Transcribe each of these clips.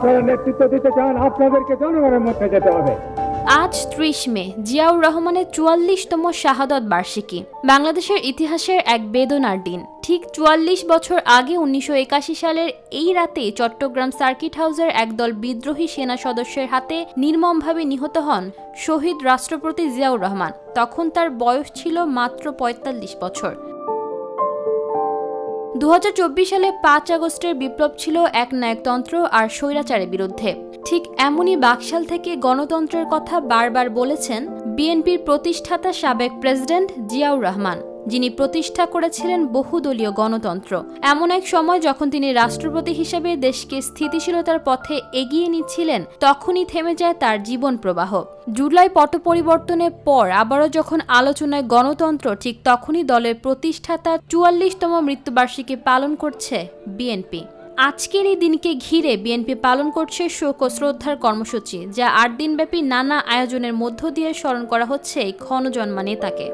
আপনারা নেতৃত্ব দিতে চান, আপনাদেরকে জনগণের মধ্যে যেতে হবে। আজ ৩০ মে জিয়াউর রহমানের ৪৪তম শাহাদত বার্ষিকী। বাংলাদেশের ইতিহাসের এক বেদনার দিন। ঠিক ৪৪ বছর আগে ১৯৮১ সালের এই রাতে চট্টগ্রাম সার্কিট হাউসের একদল বিদ্রোহী সেনা সদস্যের হাতে নির্মমভাবে নিহত হন শহীদ রাষ্ট্রপতি জিয়াউর রহমান। তখন তার বয়স ছিল মাত্র ৪৫ বছর। ২০২৪ সালে ৫ আগস্টের বিপ্লব ছিল একনায়কতন্ত্র আর স্বৈরাচারের বিরুদ্ধে। ঠিক এমনই বাকশাল থেকে গণতন্ত্রের কথা বারবার বলেছেন বিএনপির প্রতিষ্ঠাতা সাবেক প্রেসিডেন্ট জিয়াউর রহমান, যিনি প্রতিষ্ঠা করেছিলেন বহুদলীয় গণতন্ত্র। এমন এক সময় যখন তিনি রাষ্ট্রপতি হিসেবে দেশকে স্থিতিশীলতার পথে এগিয়ে নিচ্ছিলেন, তখনই থেমে যায় তার জীবন প্রবাহ। জুলাই পট পরিবর্তনের পর আবারও যখন আলোচনায় গণতন্ত্র, ঠিক তখনই দলের প্রতিষ্ঠাতা ৪৪তম মৃত্যুবার্ষিকী পালন করছে বিএনপি। আজকের এই দিনকে ঘিরে বিএনপি পালন করছে শোক ও শ্রদ্ধার কর্মসূচি, যা ৮ দিনব্যাপী নানা আয়োজনের মধ্য দিয়ে স্মরণ করা হচ্ছে এই ক্ষণজন্মা নেতাকে।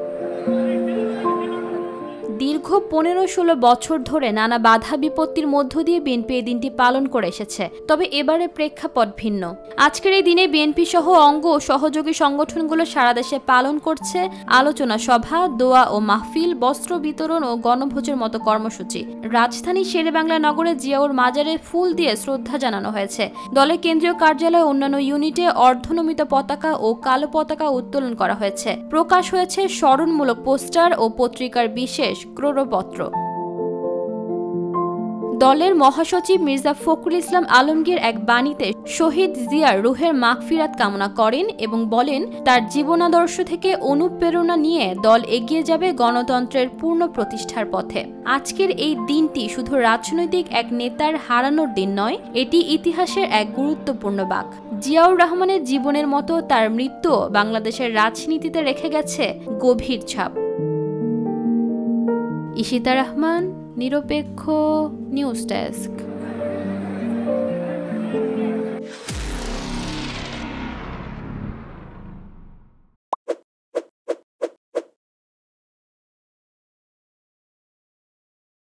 দীর্ঘ ১৫-১৬ বছর ধরে নানা বাধা বিপত্তির মধ্য দিয়ে বিএনপি এই দিনটি পালন করে এসেছে। তবে এবারে প্রেক্ষাপট ভিন্ন। আজকের এই দিনে বিএনপি সহ অঙ্গ ও সহযোগী সংগঠনগুলো সারা দেশে পালন করছে আলোচনা সভা, দোয়া ও মাহফিল, বস্ত্র বিতরণ ও গণভোজের মতো কর্মসূচি। রাজধানী শেরেবাংলা নগরে জিয়াউর মাজারে ফুল দিয়ে শ্রদ্ধা জানানো হয়েছে। দলের কেন্দ্রীয় কার্যালয়ে অন্যান্য ইউনিটে অর্ধনমিত পতাকা ও কালো পতাকা উত্তোলন করা হয়েছে। প্রকাশ হয়েছে স্মরণমূলক পোস্টার ও পত্রিকার বিশেষ ক্রোড়পত্র। দলের মহাসচিব মির্জা ফখরুল ইসলাম আলমগীর এক বাণীতে শহীদ জিয়ার রুহের মাগফিরাত কামনা করেন এবং বলেন, তার জীবনাদর্শ থেকে অনুপ্রেরণা নিয়ে দল এগিয়ে যাবে গণতন্ত্রের পূর্ণ প্রতিষ্ঠার পথে। আজকের এই দিনটি শুধু রাজনৈতিক এক নেতার হারানোর দিন নয়, এটি ইতিহাসের এক গুরুত্বপূর্ণ বাঁক। জিয়াউর রহমানের জীবনের মতো তার মৃত্যু বাংলাদেশের রাজনীতিতে রেখে গেছে গভীর ছাপ। ইশিতা রহমান, নিরপেক্ষ নিউজ ডেস্ক।